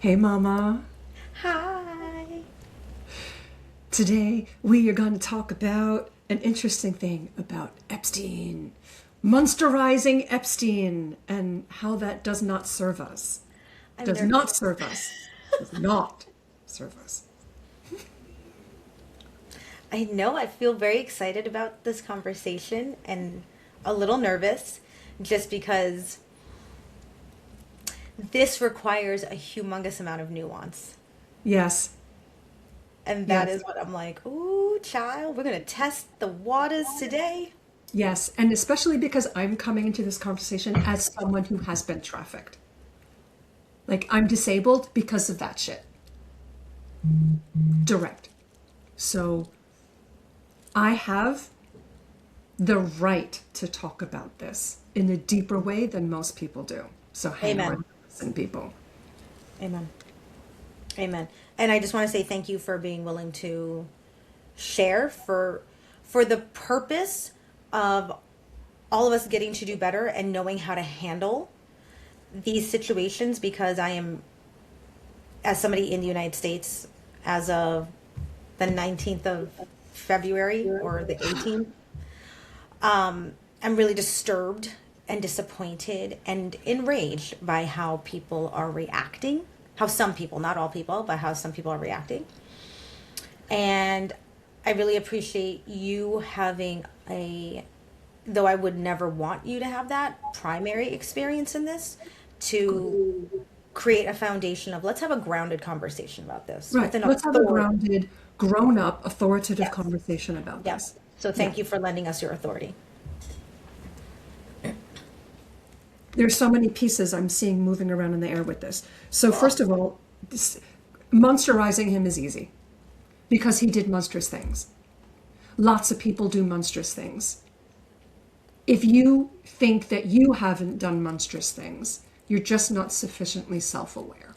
Hey, Mama. Hi. Today we are going to talk about an interesting thing about Epstein. Monsterizing Epstein and how that does not serve us. I'm Does not nervous. serve us. Does not serve us. I know I feel very excited about this conversation and a little nervous just because this requires a humongous amount of nuance. Yes, And that yes, is what I'm like, ooh, child, we're going to test the waters today. yes. And especially because I'm coming into this conversation as someone who has been trafficked. Like, I'm disabled because of that shit. Direct. So I have the right to talk about this in a deeper way than most people do. So hang Amen. on, listen, people. Amen. Amen. And I just want to say thank you for being willing to share for the purpose of all of us getting to do better and knowing how to handle these situations because I am, as somebody in the United States, as of the 19th of February or the 18th, I'm really disturbed and disappointed and enraged by how people are reacting. How some people, not all people, but how some people are reacting. And I really appreciate you having though I would never want you to have that primary experience in this, to create a foundation of let's have a grounded conversation about this Right. with an Let's have a authority. grounded, grown up, authoritative Yes. conversation about Yep. this. So Yeah. thank you for lending us your authority. There's so many pieces I'm seeing moving around in the air with this. So, first of all, monsterizing him is easy because he did monstrous things. Lots of people do monstrous things. If you think that you haven't done monstrous things, you're just not sufficiently self aware.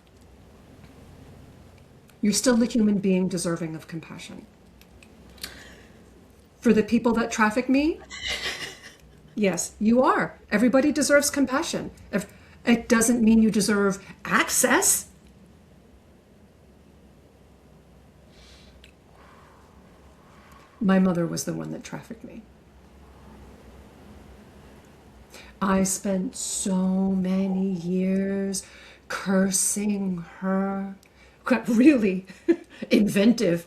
You're still a human being deserving of compassion. For the people that traffic me, yes, you are. Everybody deserves compassion. If, it doesn't mean you deserve access. My mother was the one that trafficked me. I spent so many years cursing her. Really inventive.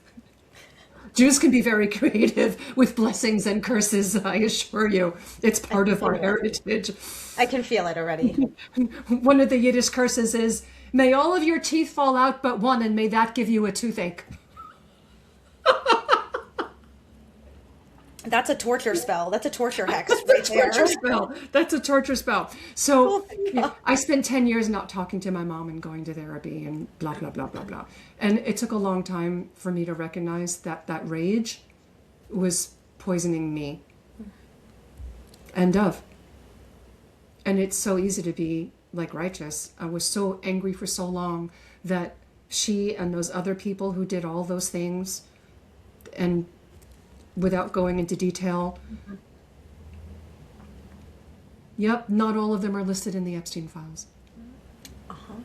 Jews can be very creative with blessings and curses, I assure you. It's I part can of our feel it. heritage. I can feel it already. One of the Yiddish curses is, may all of your teeth fall out but one, and may that give you a toothache. That's a torture spell. That's a torture hex right That's a there. torture spell. That's a torture spell. So Oh my God. I spent 10 years not talking to my mom and going to therapy and blah, blah, blah, blah, blah. And it took a long time for me to recognize that that rage was poisoning me and Dove. And it's so easy to be like righteous. I was so angry for so long that she and those other people who did all those things, and without going into detail, yep, not all of them are listed in the Epstein files. Uh-huh.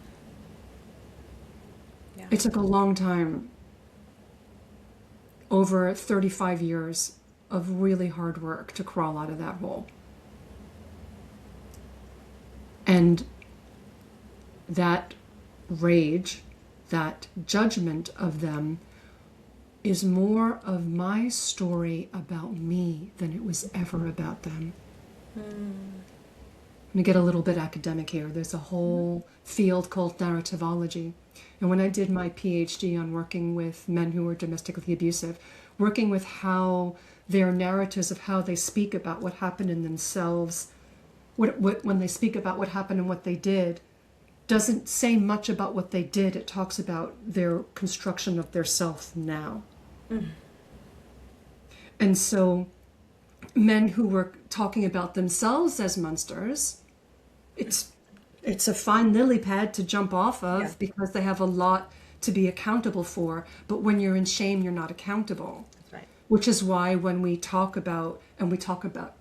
Yeah. It took a long time, over 35 years of really hard work to crawl out of that hole. And that rage, that judgment of them, is more of my story about me than it was ever about them. I'm going to get a little bit academic here. There's a whole field called narrativology. And when I did my PhD on working with men who were domestically abusive, working with how their narratives of how they speak about what happened in themselves, when they speak about what happened and what they did, doesn't say much about what they did. It talks about their construction of their self now. And so men who were talking about themselves as monsters, it's a fine lily pad to jump off Yeah. of because they have a lot to be accountable for. But when you're in shame, you're not accountable. That's right. Which is why when we talk about, and we talk about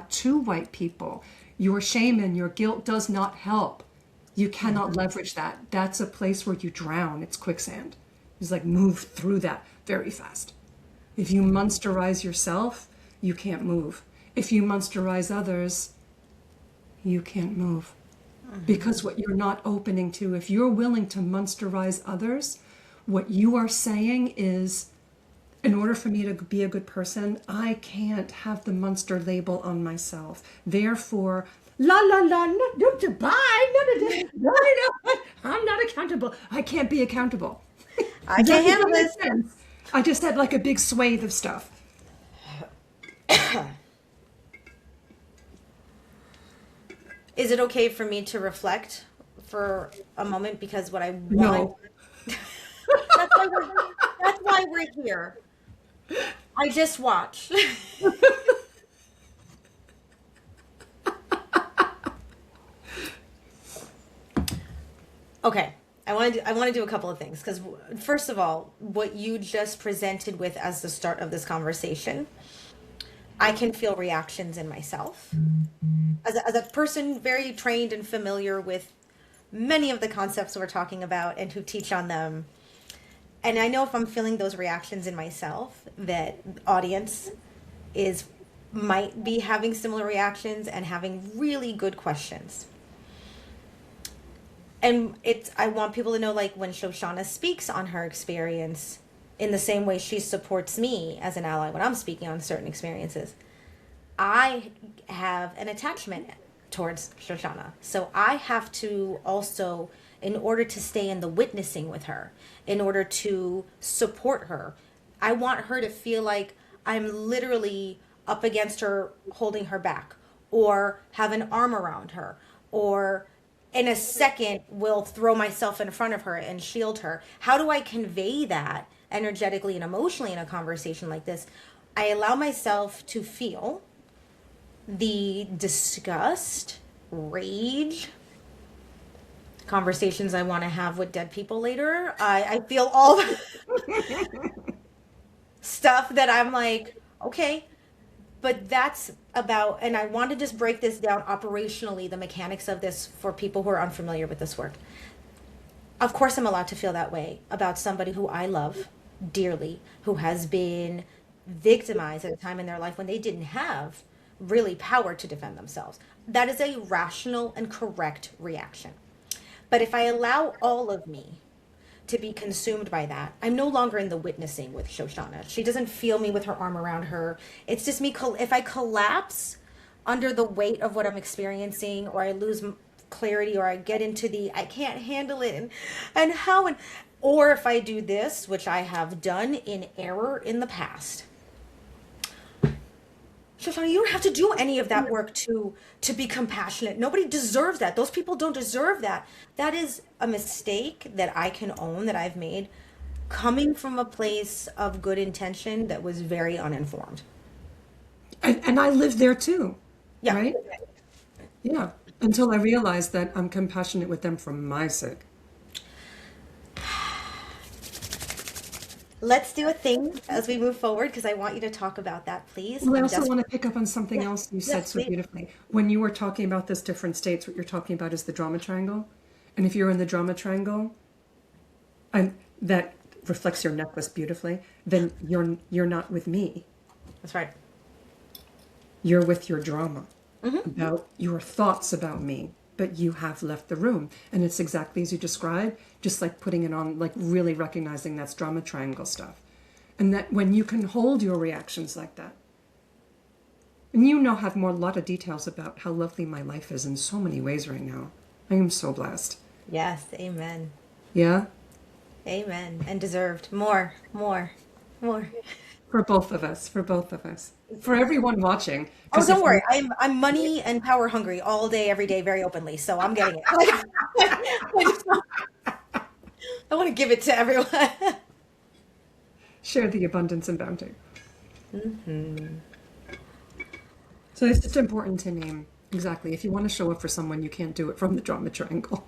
two white people, your shame and your guilt does not help You cannot leverage that. That's a place where you drown. It's quicksand. It's like move through that very fast. If you monsterize yourself, you can't move. If you monsterize others, you can't move. Because what you're not opening to, if you're willing to monsterize others, what you are saying is, in order for me to be a good person, I can't have the monster label on myself. Therefore, la la la, no, bye, no, I'm not accountable. I can't be accountable. I can't handle this. Sense? I just had like a big swathe of stuff. Is it okay for me to reflect for a moment? Because what I want... No. That's why we're here. I just watched. Okay. I want to do a couple of things, because first of all, what you just presented with as the start of this conversation, I can feel reactions in myself. As a person very trained and familiar with many of the concepts we're talking about and who teach on them, and I know if I'm feeling those reactions in myself, that audience might be having similar reactions and having really good questions. And I want people to know, like, when Shoshana speaks on her experience, in the same way she supports me as an ally when I'm speaking on certain experiences, I have an attachment towards Shoshana. So I have to also, in order to stay in the witnessing with her, in order to support her, I want her to feel like I'm literally up against her, holding her back, or have an arm around her, or in a second will throw myself in front of her and shield her. How do I convey that energetically and emotionally in a conversation like this? I allow myself to feel the disgust, rage, conversations I want to have with dead people later. I feel all the stuff that I'm like, okay, but that's about, and I want to just break this down operationally, the mechanics of this for people who are unfamiliar with this work. Of course, I'm allowed to feel that way about somebody who I love dearly, who has been victimized at a time in their life when they didn't have really power to defend themselves. That is a rational and correct reaction. But if I allow all of me to be consumed by that, I'm no longer in the witnessing with Shoshana. She doesn't feel me with her arm around her. It's just me. If I collapse under the weight of what I'm experiencing, or I lose clarity, or I get into I can't handle it, or if I do this, which I have done in error in the past. Shoshana, you don't have to do any of that work to be compassionate. Nobody deserves that. Those people don't deserve that. That is a mistake that I can own, that I've made, coming from a place of good intention that was very uninformed. And I lived there too, Yeah. right? Yeah, until I realized that I'm compassionate with them for my sake. Let's do a thing as we move forward, because I want you to talk about that, please. Well, I also want to pick up on something else you said so please. beautifully. When you were talking about those different states, what you're talking about is the drama triangle. And if you're in the drama triangle, and that reflects your necklace beautifully, then you're not with me. That's right. You're with your drama about your thoughts about me, but you have left the room. And it's exactly as you described, just like putting it on, like really recognizing that's drama triangle stuff. And that when you can hold your reactions like that, and you now have a lot of details about how lovely my life is in so many ways right now. I am so blessed. Yes, amen. Yeah? Amen. And deserved. More. For both of us. For everyone watching. Oh, don't worry. I'm money and power hungry all day, every day, very openly. So I'm getting it. I want to give it to everyone. Share the abundance and bounty. So it's just important to name exactly. If you want to show up for someone, you can't do it from the drama triangle.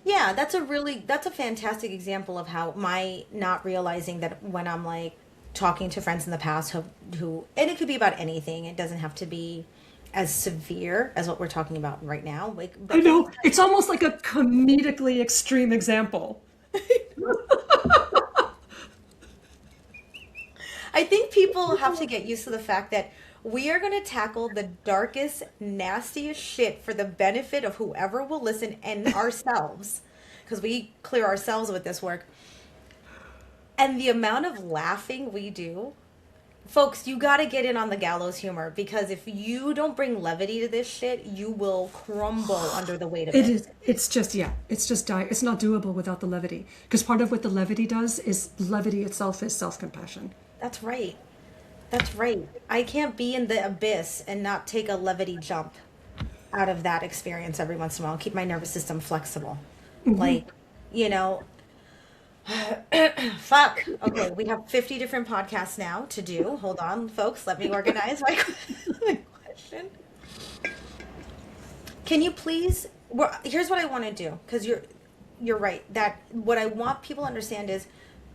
Yeah, that's a fantastic example of how my not realizing that when I'm like talking to friends in the past who, and it could be about anything. It doesn't have to be as severe as what we're talking about right now. Like, I but know. It's almost like a comedically extreme example. I think people have to get used to the fact that we are going to tackle the darkest, nastiest shit for the benefit of whoever will listen and ourselves, because we clear ourselves with this work. And the amount of laughing we do, folks, you got to get in on the gallows humor, because if you don't bring levity to this shit, you will crumble under the weight of It it. is. It's just, yeah. It's just It's not doable without the levity. Because part of what the levity does is levity itself is self-compassion. That's right. That's right. I can't be in the abyss and not take a levity jump out of that experience every once in a while. Keep my nervous system flexible. Like, you know, fuck. Okay, we have 50 different podcasts now to do. Hold on, folks. Let me organize my question. Can you please? Well, here's what I want to do, because you're right. That what I want people to understand is,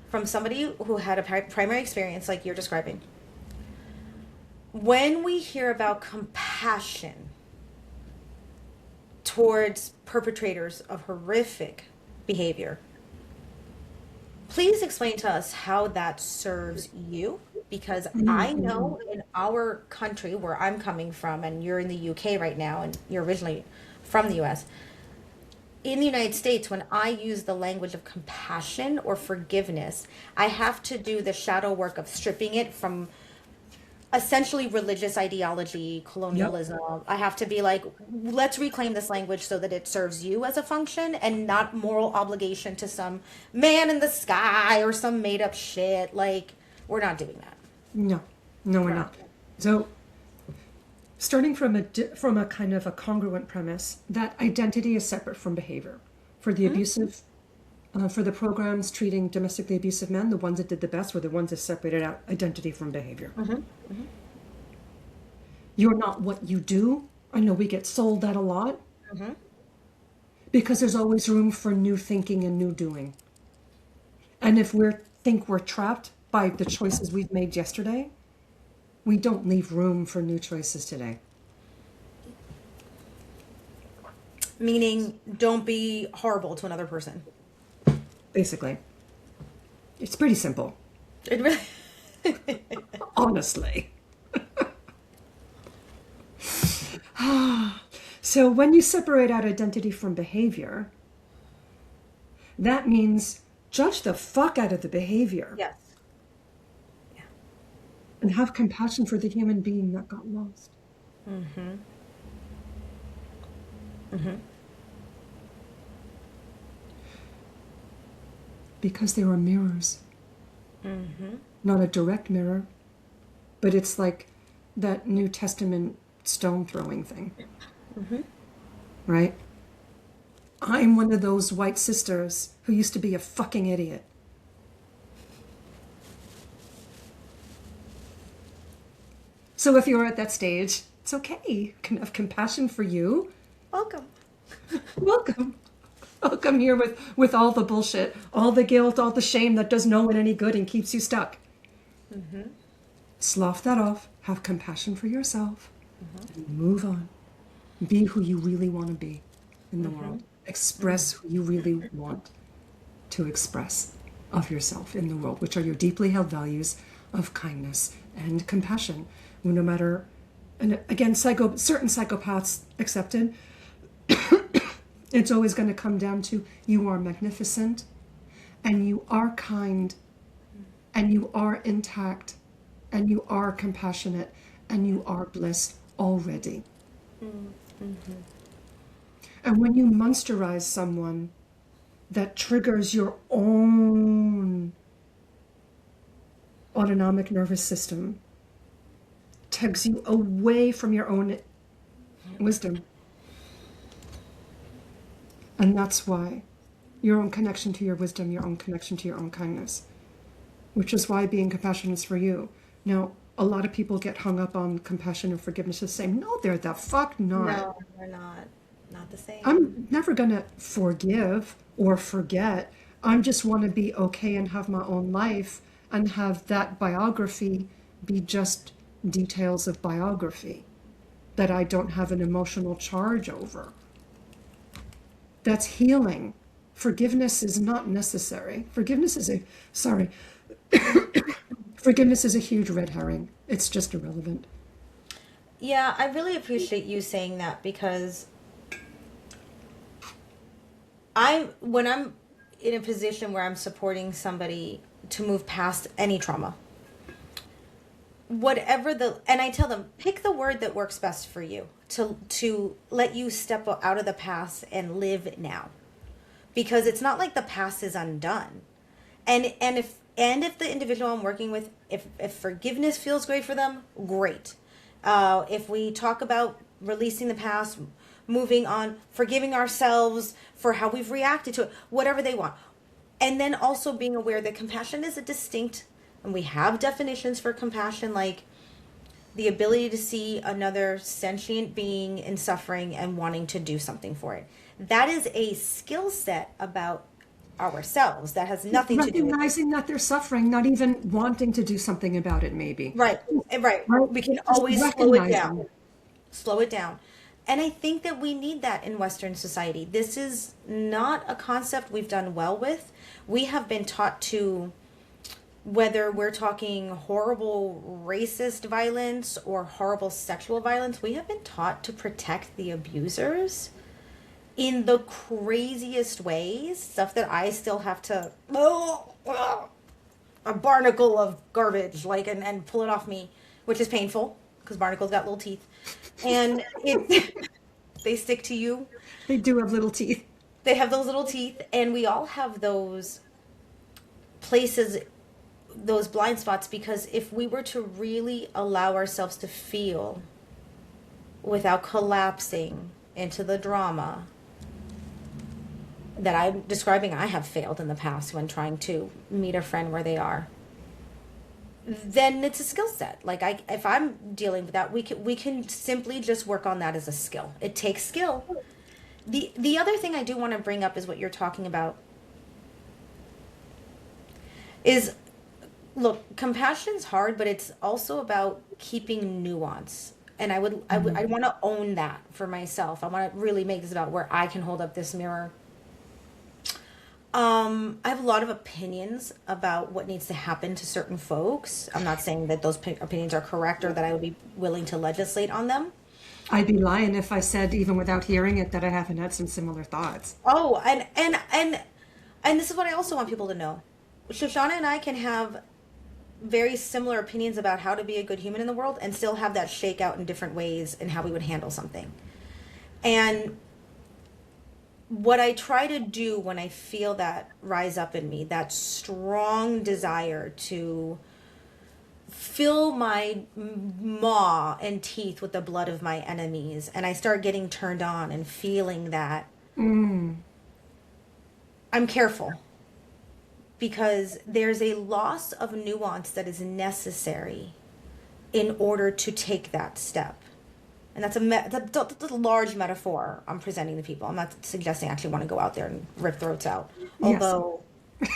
from somebody who had a primary experience like you're describing, when we hear about compassion towards perpetrators of horrific behavior, please explain to us how that serves you. Because I know in our country, where I'm coming from, and you're in the UK right now, and you're originally from the US, in the United States, when I use the language of compassion or forgiveness, I have to do the shadow work of stripping it from essentially religious ideology, colonialism. Yep. I have to be like, let's reclaim this language so that it serves you as a function and not moral obligation to some man in the sky or some made up shit. Like, we're not doing that. No, we're not. So, starting from a kind of a congruent premise that identity is separate from behavior. For the abusive, for the programs treating domestically abusive men, the ones that did the best were the ones that separated out identity from behavior. You're not what you do. I know we get sold that a lot, because there's always room for new thinking and new doing. And if we think we're trapped by the choices we've made yesterday, we don't leave room for new choices today. Meaning, don't be horrible to another person. Basically. It's pretty simple. It really... Honestly. So when you separate out identity from behavior, that means judge the fuck out of the behavior. Yes. And have compassion for the human being that got lost. Because they were mirrors. Not a direct mirror, but it's like that New Testament stone throwing thing. Right? I'm one of those white sisters who used to be a fucking idiot. So if you're at that stage, it's okay. You can have compassion for you. Welcome. Welcome. Welcome here with all the bullshit, all the guilt, all the shame that does no one any good and keeps you stuck. Slough that off. Have compassion for yourself. And move on. Be who you really want to be in the world. Express who you really want to express of yourself in the world, which are your deeply held values of kindness and compassion. No matter, and again, certain psychopaths accepted, it's always going to come down to you are magnificent, and you are kind, and you are intact, and you are compassionate, and you are bliss already. And when you monsterize someone, that triggers your own autonomic nervous system, tugs you away from your own wisdom. And that's why your own connection to your wisdom, your own connection to your own kindness, which is why being compassionate is for you. Now, a lot of people get hung up on compassion and forgiveness the same. No, they're the fuck not. No, they're not. Not the same. I'm never going to forgive or forget. I just want to be okay and have my own life and have that biography be just details of biography. that I don't have an emotional charge over. That's healing. Forgiveness is not necessary. Forgiveness is a huge red herring. It's just irrelevant. Yeah, I really appreciate you saying that, because when I'm in a position where I'm supporting somebody to move past any trauma, and I tell them, pick the word that works best for you to let you step out of the past and live now, because it's not like the past is undone. And if the individual I'm working with, if forgiveness feels great for them, great. If we talk about releasing the past, moving on, forgiving ourselves for how we've reacted to it, whatever they want. And then also being aware that compassion is a distinct, and we have definitions for compassion, like the ability to see another sentient being in suffering and wanting to do something for it. That is a skill set about ourselves that has nothing to do with recognizing that they're suffering, not even wanting to do something about it, maybe. Right. We can Just always recognizing. slow it down. And I think that we need that in Western society. This is not a concept we've done well with. We have been taught to, whether we're talking horrible racist violence or horrible sexual violence, we have been taught to protect the abusers in the craziest ways. Stuff that I still have to, a barnacle of garbage, like, and pull it off me, which is painful because barnacles got little teeth. And they stick to you. They do have little teeth. They have those little teeth, and we all have those places, those blind spots, because if we were to really allow ourselves to feel without collapsing into the drama that I'm describing, I have failed in the past when trying to meet a friend where they are, then it's a skill set. Like, if I'm dealing with that, we can simply just work on that as a skill. It takes skill. The other thing I do want to bring up is what you're talking about is, look, compassion's hard, but it's also about keeping nuance. And I want to own that for myself. I want to really make this about where I can hold up this mirror. I have a lot of opinions about what needs to happen to certain folks. I'm not saying that those opinions are correct or that I would be willing to legislate on them. I'd be lying if I said, even without hearing it, that I haven't had some similar thoughts. Oh, and this is what I also want people to know. Shoshana and I can have very similar opinions about how to be a good human in the world and still have that shake out in different ways in how we would handle something. And what I try to do when I feel that rise up in me, that strong desire to fill my maw and teeth with the blood of my enemies, and I start getting turned on and feeling that, I'm careful, because there's a loss of nuance that is necessary in order to take that step. And that's a large metaphor I'm presenting to people. I'm not suggesting I actually want to go out there and rip throats out. Although, yes.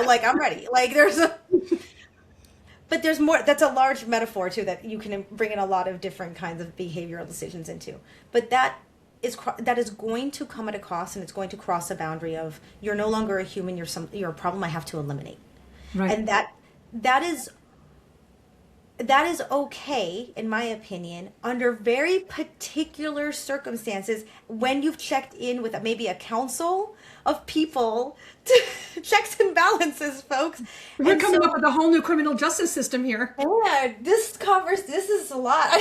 Like, I'm ready. Like, but there's more. That's a large metaphor too that you can bring in a lot of different kinds of behavioral decisions into. But that is going to come at a cost, and it's going to cross a boundary of, you're no longer a human. You're a problem I have to eliminate. Right. And that is okay, in my opinion, under very particular circumstances, when you've checked in with maybe a council of people to checks and balances, folks. We're coming up with a whole new criminal justice system here. Yeah, this is a lot.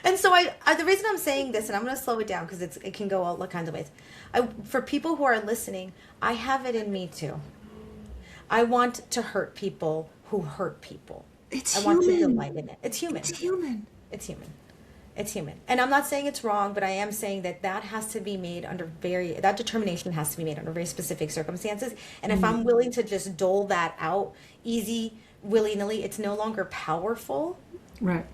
And so the reason I'm saying this, and I'm going to slow it down because it can go all kinds of ways. For people who are listening, I have it in me too. I want to hurt people who hurt people. I want to delight in it. It's human. It's human. It's human. It's human. And I'm not saying it's wrong, but I am saying that has to be made that determination has to be made under very specific circumstances. And if I'm willing to just dole that out easy, willy-nilly, it's no longer powerful. Right.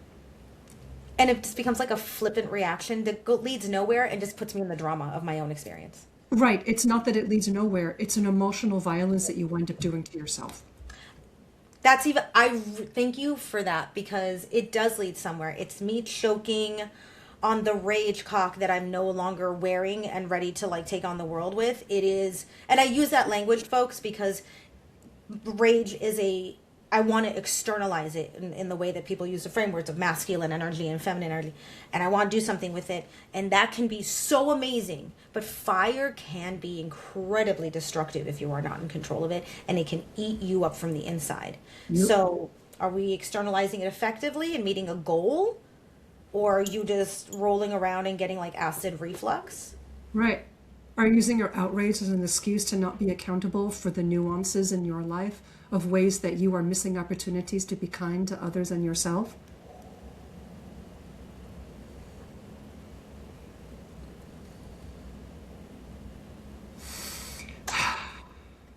And it just becomes like a flippant reaction that leads nowhere and just puts me in the drama of my own experience. Right. It's not that it leads nowhere. It's an emotional violence that you wind up doing to yourself. That's even, thank you for that, because it does lead somewhere. It's me choking on the rage cock that I'm no longer wearing and ready to like take on the world with. It is, and I use that language, folks, because rage is I want to externalize it in the way that people use the frameworks of masculine energy and feminine energy. And I want to do something with it. And that can be so amazing. But fire can be incredibly destructive if you are not in control of it. And it can eat you up from the inside. Yep. So are we externalizing it effectively and meeting a goal? Or are you just rolling around and getting like acid reflux? Right. Are you using your outrage as an excuse to not be accountable for the nuances in your life of ways that you are missing opportunities to be kind to others and yourself?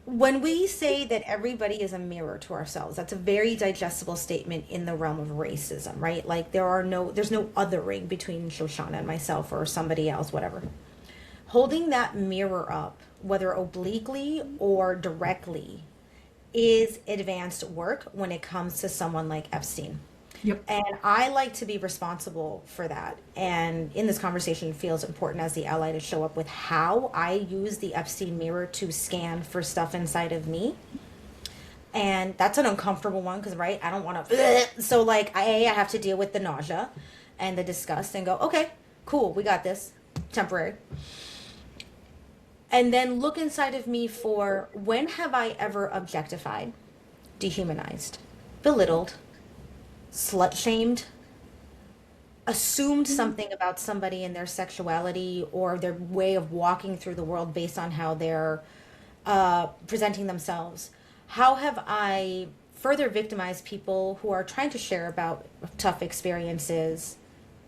When we say that everybody is a mirror to ourselves, that's a very digestible statement in the realm of racism, right? Like there's no othering between Shoshana and myself or somebody else, whatever. Holding that mirror up, whether obliquely or directly, is advanced work when it comes to someone like Epstein. Yep. And I like to be responsible for that. And in this conversation, it feels important as the ally to show up with how I use the Epstein mirror to scan for stuff inside of me. And that's an uncomfortable one because, right, I don't want to. So, like, I have to deal with the nausea and the disgust and go, okay, cool, we got this. Temporary. And then look inside of me for when have I ever objectified, dehumanized, belittled, slut shamed, assumed something about somebody and their sexuality or their way of walking through the world based on how they're presenting themselves. How have I further victimized people who are trying to share about tough experiences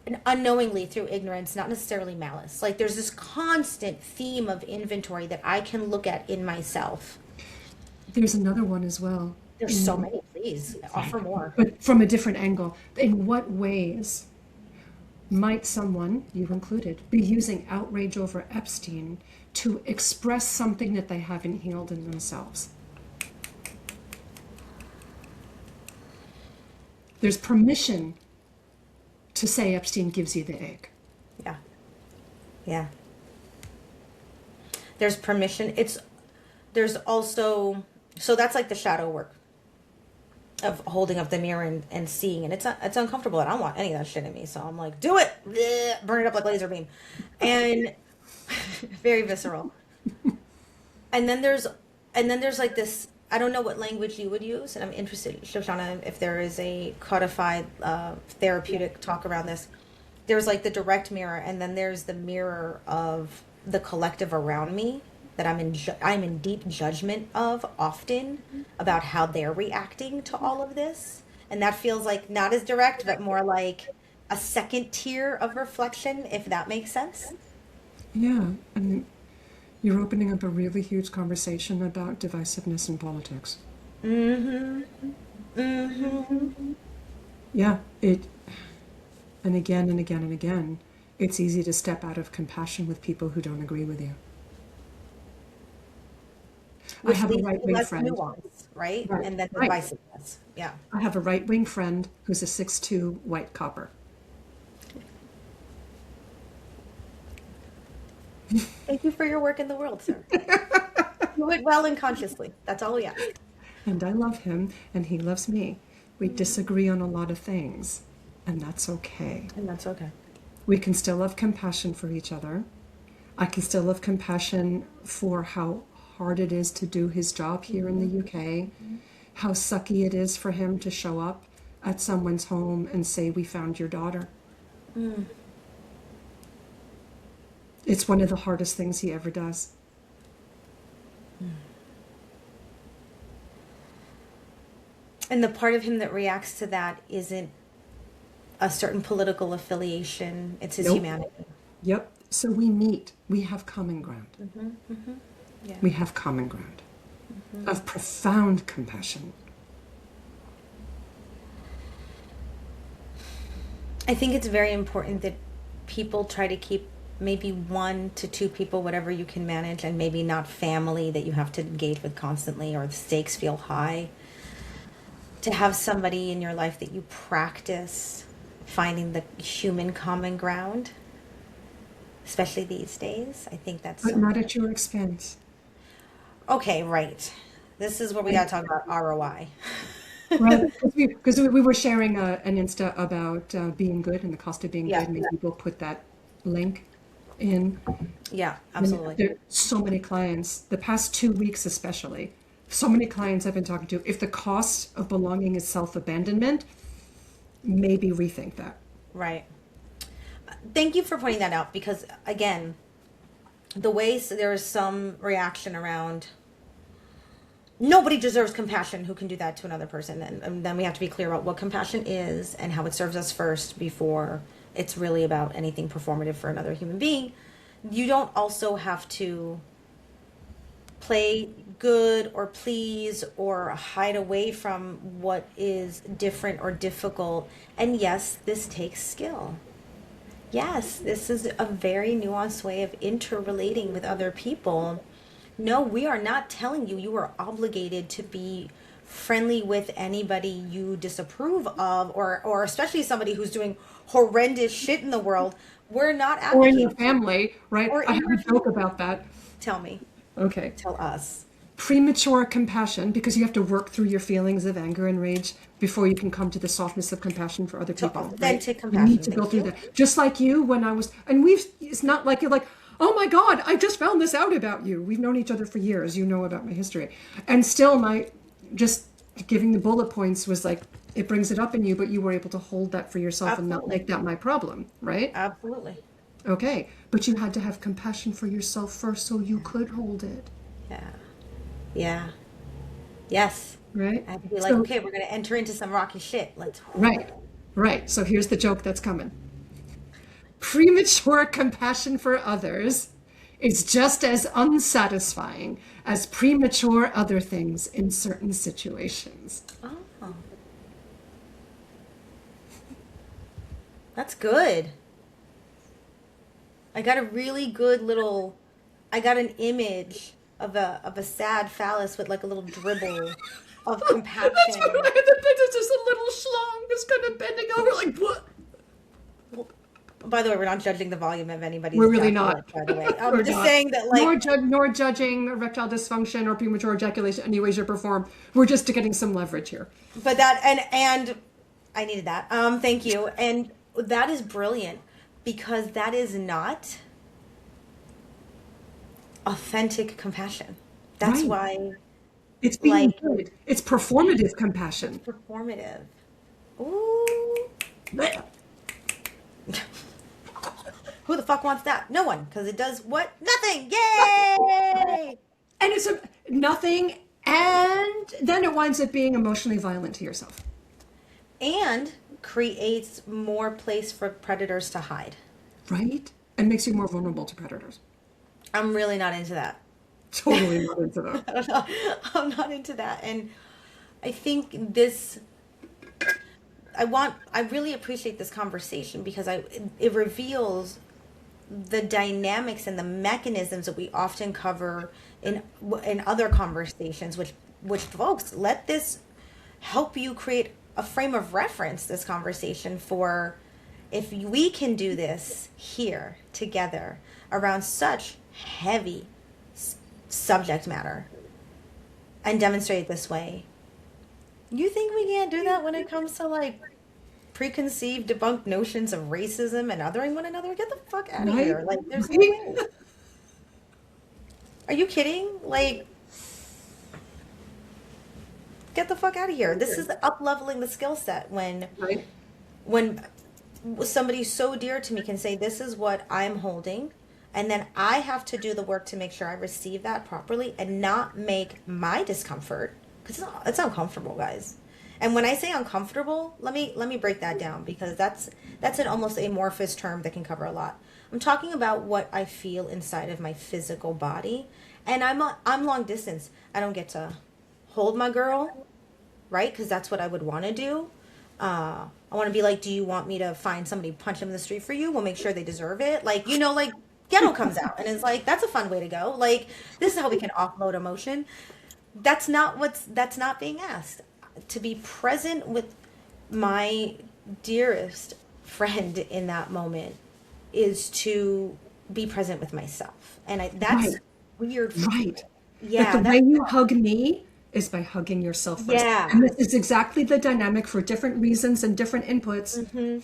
and unknowingly through ignorance, not necessarily malice? Like there's this constant theme of inventory that I can look at in myself. There's another one as well. There's so many, please offer more. But from a different angle. In what ways might someone, you included, be using outrage over Epstein to express something that they haven't healed in themselves? There's permission to say Epstein gives you the egg. Yeah. Yeah. There's permission. There's also, so that's like the shadow work of holding up the mirror and seeing, and it's uncomfortable. I don't want any of that shit in me, so I'm like, do it, bleh, burn it up like laser beam, and very visceral. And then there's like this. I don't know what language you would use, and I'm interested, Shoshana, if there is a codified therapeutic talk around this. There's like the direct mirror, and then there's the mirror of the collective around me that I'm in deep judgment of often about how they're reacting to all of this. And that feels like not as direct, but more like a second tier of reflection, if that makes sense. Yeah, and you're opening up a really huge conversation about divisiveness in politics. Mm-hmm. Mm-hmm. Yeah, and again and again and again, it's easy to step out of compassion with people who don't agree with you. Which I have a leads to right-wing less friend. nuance, right? Right, And then right. divisiveness. Yeah. I have a right-wing friend who's a 6'2" white copper. Thank you for your work in the world, sir. Do it well and consciously. That's all we ask. And I love him, and he loves me. We disagree on a lot of things, and that's okay. And that's okay. We can still have compassion for each other. I can still have compassion for how hard it is to do his job here in the UK, how sucky it is for him to show up at someone's home and say, "We found your daughter." Mm. It's one of the hardest things he ever does. And the part of him that reacts to that isn't a certain political affiliation. It's his Nope. humanity. Yep. So we meet. We have common ground. Mm-hmm. Mm-hmm. Yeah. We have common ground of profound compassion. I think it's very important that people try to keep maybe 1 to 2 people, whatever you can manage, and maybe not family that you have to engage with constantly or the stakes feel high. To have somebody in your life that you practice finding the human common ground, especially these days. I think that's But so not good. at your expense. Okay, right. This is where we got to talk about ROI. Right, because we were sharing an Insta about being good and the cost of being Yeah, good. Maybe we'll put that link in. yeah, And absolutely. there are so many clients, the past 2 weeks especially, so many clients I've been talking to, if the cost of belonging is self-abandonment, maybe rethink that. Right. Thank you for pointing that out because, again, the ways there is some reaction around nobody deserves compassion who can do that to another person. And then we have to be clear about what compassion is and how it serves us first before it's really about anything performative for another human being. You don't also have to play good or please or hide away from what is different or difficult. And yes, this takes skill. Yes, this is a very nuanced way of interrelating with other people. No, we are not telling you you are obligated to be friendly with anybody you disapprove of or especially somebody who's doing horrendous shit in the world. We're not Or in your advocating family, right? or I in have a your joke family. about that. Tell me, Okay. tell us. Premature compassion, because you have to work through your feelings of anger and rage before you can come to the softness of compassion for other To people, right? authentic You need compassion. to go Thank through you. that. Just like you when I was, and it's not like you're like, oh my God, I just found this out about you. We've known each other for years. You know about my history. And still just giving the bullet points was like, it brings it up in you, but you were able to hold that for yourself and not Absolutely. make that my problem, right? Absolutely. Okay. But you had to have compassion for yourself first so you could hold it, Yeah. Yeah. Yes. right? I had to be like, So, okay, we're going to enter into some rocky shit. Let's. right, right. So here's the joke that's coming. Premature compassion for others is just as unsatisfying as premature other things in certain situations. Oh, that's good. I got a really good little. I got an image of a sad phallus with like a little dribble of That's what compassion. I had to think. It's just a little schlong just kind of bending over like, what? By the way, we're not judging the volume of anybody's We're really not. ejaculate, by the way. I'm We're just not. saying that, Nor, like, nor judging erectile dysfunction or premature ejaculation any way, shape, or form. We're just getting some leverage here. but that, and I needed that. Thank you. And that is brilliant because that is not authentic compassion. That's Right. why, It's being like, good. It's performative it's compassion. performative. Ooh. Blech. Who the fuck wants that? No one, because it does what? Nothing. Yay! And it's nothing, and then it winds up being emotionally violent to yourself. And creates more place for predators to hide. Right? And makes you more vulnerable to predators. I'm really not into that. Totally not into that. I'm not into that. And I think this I really appreciate this conversation because it reveals the dynamics and the mechanisms that we often cover in other conversations, which folks, let this help you create a frame of reference, this conversation, for if we can do this here together around such heavy subject matter and demonstrate it this way. You think we can't do that when it comes to like preconceived, debunked notions of racism and othering one another? Get the fuck out of Right? here. Like, there's no Right? way. Are you kidding? Like, get the fuck out of here. This is up-leveling the skill set Right? when somebody so dear to me can say, this is what I'm holding, and then I have to do the work to make sure I receive that properly and not make my discomfort, because it's uncomfortable, guys. And when I say uncomfortable, let me break that down, because that's an almost amorphous term that can cover a lot. I'm talking about what I feel inside of my physical body, and I'm long distance. I don't get to hold my girl, right? Because that's what I would want to do. I want to be like, do you want me to find somebody, punch them in the street for you? We'll make sure they deserve it. Like, like piano comes out and is like, that's a fun way to go. Like, this is how we can offload emotion. That's not being asked. To be present with my dearest friend in that moment is to be present with myself. And that's Right. weird. Right. Yeah. But the way you hug me is by hugging yourself first. Yeah. And this is exactly the dynamic for different reasons and different inputs.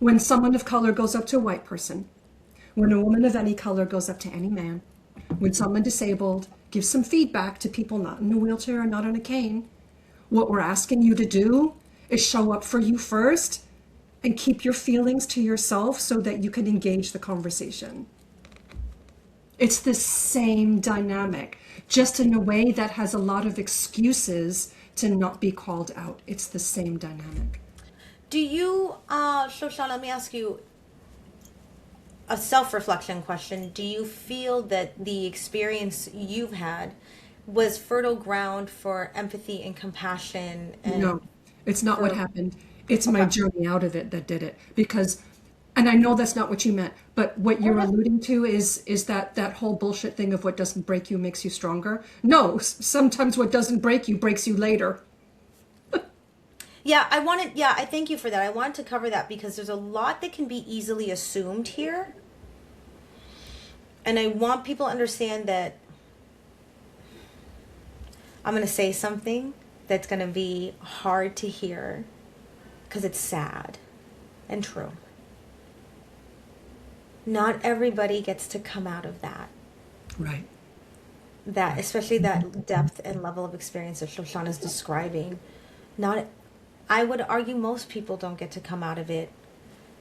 When someone of color goes up to a white person, when a woman of any color goes up to any man, when someone disabled gives some feedback to people not in a wheelchair or not on a cane, what we're asking you to do is show up for you first and keep your feelings to yourself so that you can engage the conversation. It's the same dynamic, just in a way that has a lot of excuses to not be called out. It's the same dynamic. Do you, Shoshana, let me ask you a self-reflection question. Do you feel that the experience you've had was fertile ground for empathy and compassion? And No, it's not what happened. It's my journey out of it that did it. Because, and I know that's not what you meant, but what you're alluding to is that whole bullshit thing of what doesn't break you makes you stronger. No, sometimes what doesn't break you breaks you later. Yeah, I thank you for that. I wanted to cover that because there's a lot that can be easily assumed here. And I want people to understand that I'm going to say something that's going to be hard to hear because it's sad and true. Not everybody gets to come out of that. Right. That, especially that depth and level of experience that Shoshana's describing. I would argue most people don't get to come out of it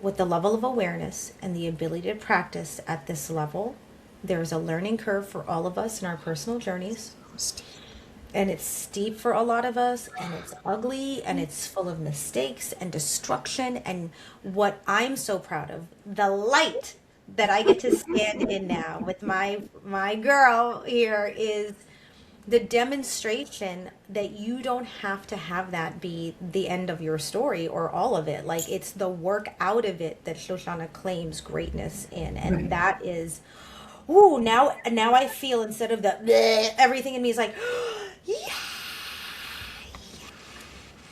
with the level of awareness and the ability to practice at this level. There's a learning curve for all of us in our personal journeys. And it's steep for a lot of us, and it's ugly, and it's full of mistakes and destruction. And what I'm so proud of, the light that I get to stand in now with my girl here, is the demonstration that you don't have to have that be the end of your story or all of it. Like, it's the work out of it that Shoshana claims greatness in. And Right. that is, ooh, now I feel, instead of the bleh, everything in me is like, yeah.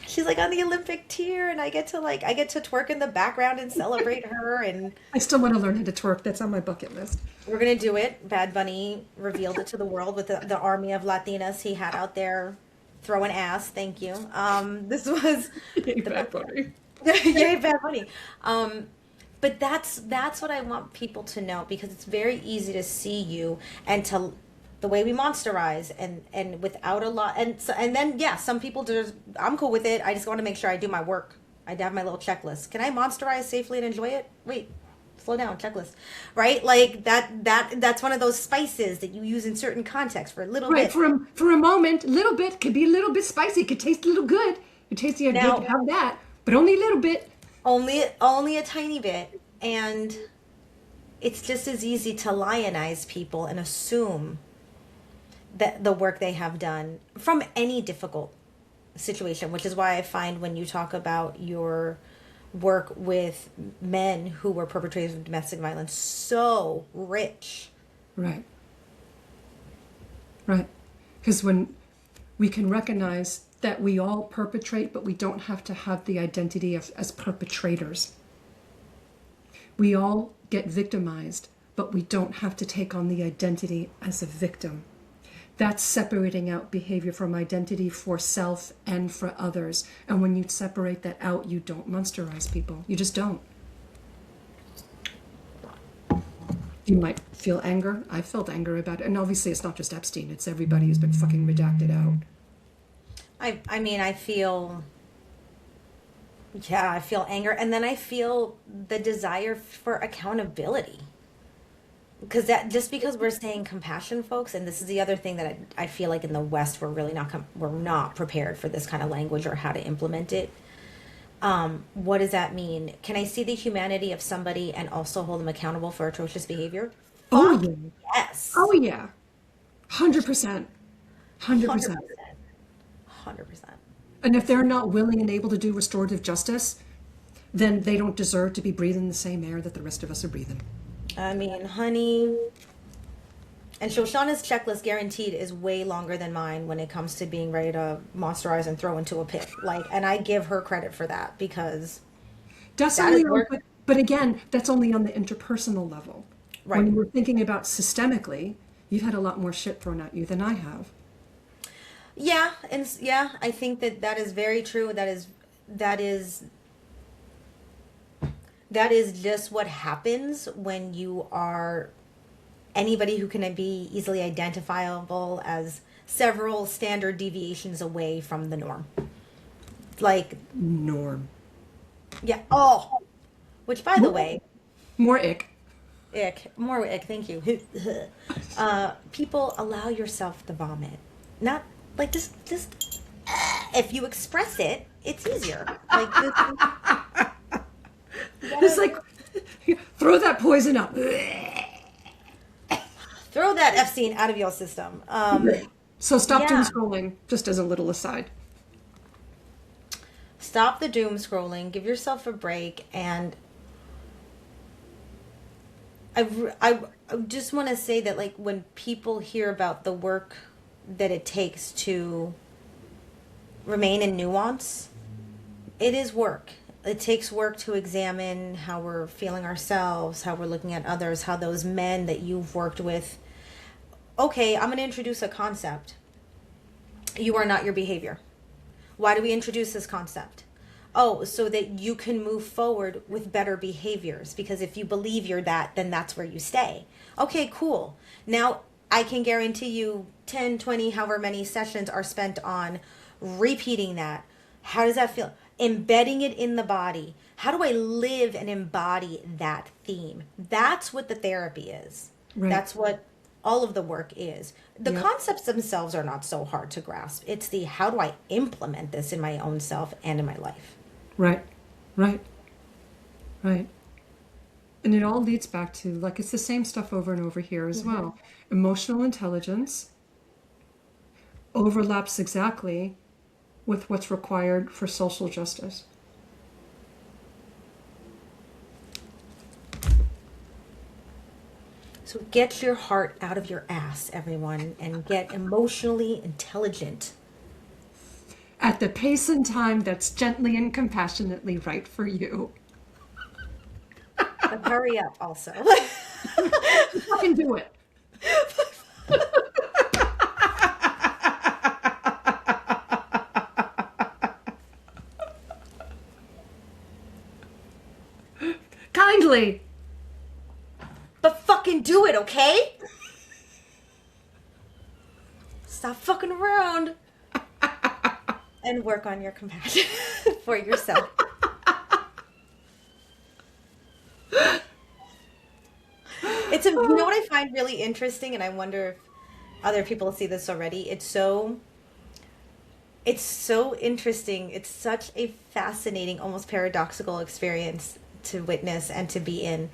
She's like on the Olympic tier, and I get to twerk in the background and celebrate her. And I still want to learn how to twerk. That's on my bucket list. we're gonna do it. Bad Bunny revealed it to the world with the army of Latinas he had out there throwing ass. Thank you. This was Yay, Bad Bunny. yay, Bad Bunny. But that's what I want people to know, because it's very easy to see you and to the way we monsterize and without a lot, and then yeah, some people just, I'm cool with it. I just want to make sure I do my work. I have my little checklist. Can I monsterize safely and enjoy it? Wait, slow down, checklist, right? Like that's one of those spices that you use in certain contexts for a little Right, bit. for a moment, a little bit could be a little bit spicy. It could taste a little good. It tastes good Now- to have that, but only a little bit. Only a tiny bit. And it's just as easy to lionize people and assume that the work they have done from any difficult situation, which is why I find when you talk about your work with men who were perpetrators of domestic violence so rich. Right. Right. Because when we can recognize that we all perpetrate, but we don't have to have the identity as perpetrators. We all get victimized, but we don't have to take on the identity as a victim. That's separating out behavior from identity for self and for others. And when you separate that out, you don't monsterize people. You just don't. You might feel anger. I felt anger about it. And obviously it's not just Epstein. It's everybody who's been fucking redacted out. I mean, I feel anger, and then I feel the desire for accountability. Because just because we're saying compassion, folks, and this is the other thing that I feel like in the West we're really we're not prepared for this kind of language or how to implement it. What does that mean? Can I see the humanity of somebody and also hold them accountable for atrocious behavior? Oh, Fuck yeah. yes. Oh, yeah. 100%. 100%. 100%. And if they're not willing and able to do restorative justice, then they don't deserve to be breathing the same air that the rest of us are breathing. I mean, honey, and Shoshana's checklist guaranteed is way longer than mine when it comes to being ready to monsterize and throw into a pit. Like, and I give her credit for that because That's that is only on, work. but again, that's only on the interpersonal level. Right. When we're thinking about systemically, you've had a lot more shit thrown at you than I have. Yeah, and yeah, I think that that is very true. That is just what happens when you are anybody who can be easily identifiable as several standard deviations away from the norm. Like, Norm. yeah. Oh, which by the way, More ick. ick, more ick. Thank you. People, allow yourself to vomit. Not like just if you express it, it's easier. Like this, It's like, throw that poison up. throw that Epstein out of your system. So stop doom Yeah. scrolling, just as a little aside. Stop the doom scrolling. Give yourself a break. And I just want to say that, like, when people hear about the work that it takes to remain in nuance, it is work. It takes work to examine how we're feeling ourselves, how we're looking at others, how those men that you've worked with. Okay, I'm going to introduce a concept. You are not your behavior. Why do we introduce this concept? Oh, so that you can move forward with better behaviors. Because if you believe you're that, then that's where you stay. Okay, cool. Now, I can guarantee you 10, 20, however many sessions are spent on repeating that. How does that feel? Embedding it in the body. How do I live and embody that theme? That's what the therapy is. Right. That's what all of the work is. The Yep. concepts themselves are not so hard to grasp. It's the how do I implement this in my own self and in my life. Right. Right. Right. And it all leads back to, like, it's the same stuff over and over here as well. Emotional intelligence overlaps exactly with what's required for social justice. So get your heart out of your ass, everyone, and get emotionally intelligent. At the pace and time that's gently and compassionately right for you. But hurry up also. Fucking do it. Kindly. But fucking do it, okay? Stop fucking around. And work on your compassion for yourself. You know what I find really interesting, and I wonder if other people see this already. It's so interesting. It's such a fascinating, almost paradoxical experience to witness and to be in.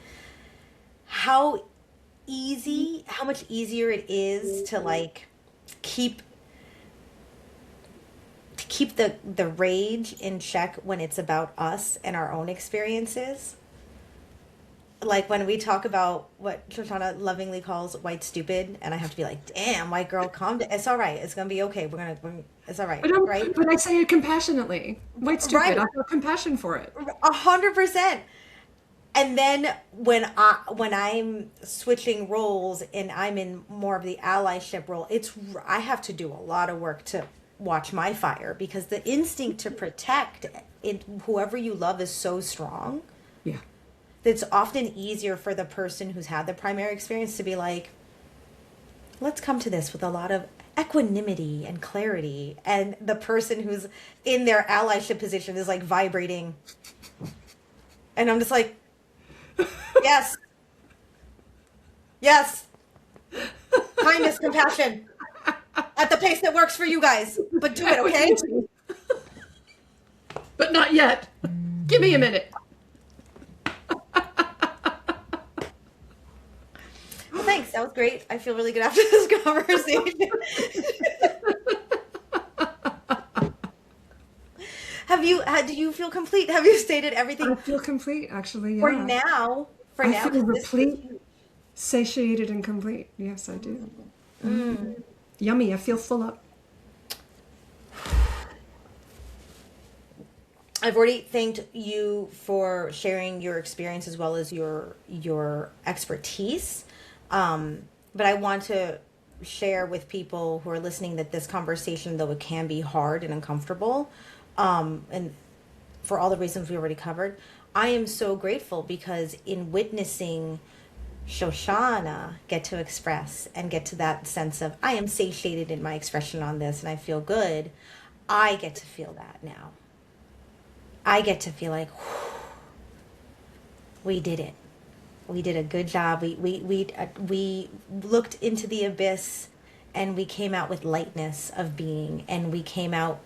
How much easier it is to, like, keep the rage in check when it's about us and our own experiences. Like when we talk about what Shoshana lovingly calls white stupid, and I have to be like, damn, white girl, calm down. It's all right. It's going to be okay. It's all right. Right? But I say it compassionately. White stupid. Right. I feel compassion for it. 100%. And then when I'm switching roles and I'm in more of the allyship role, I have to do a lot of work to watch my fire, because the instinct to protect whoever you love is so strong. Yeah. It's often easier for the person who's had the primary experience to be like, let's come to this with a lot of equanimity and clarity. And the person who's in their allyship position is like vibrating. And I'm just like, yes. Yes. Kindness, compassion. At the pace that works for you guys. But do it, okay? But not yet. Give me a minute. Well, thanks. That was great. I feel really good after this conversation. Do you feel complete? Have you stated everything? I feel complete, actually. Yeah. For now, I feel replete. Satiated and complete. Yes, I do. Yummy. I feel full up. I've already thanked you for sharing your experience as well as your expertise. But I want to share with people who are listening that this conversation, though it can be hard and uncomfortable, and for all the reasons we already covered, I am so grateful because in witnessing Shoshana get to express and get to that sense of I am satiated in my expression on this and I feel good, I get to feel that now. I get to feel like, whew, we did it. We did a good job. We looked into the abyss and we came out with lightness of being and we came out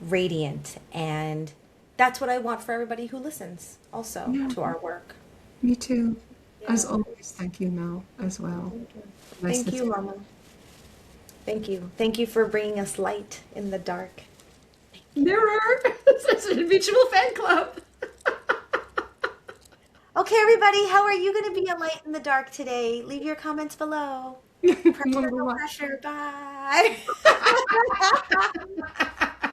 radiant. And that's what I want for everybody who listens also to our work. Me too. As always, thank you, Mel, as well. Nice Thank you, Mama. Thank you. Thank you for bringing us light in the dark. Mirror! It's a mutual fan club. Okay, everybody, how are you going to be a light in the dark today? Leave your comments below. Pressure, no pressure. Bye.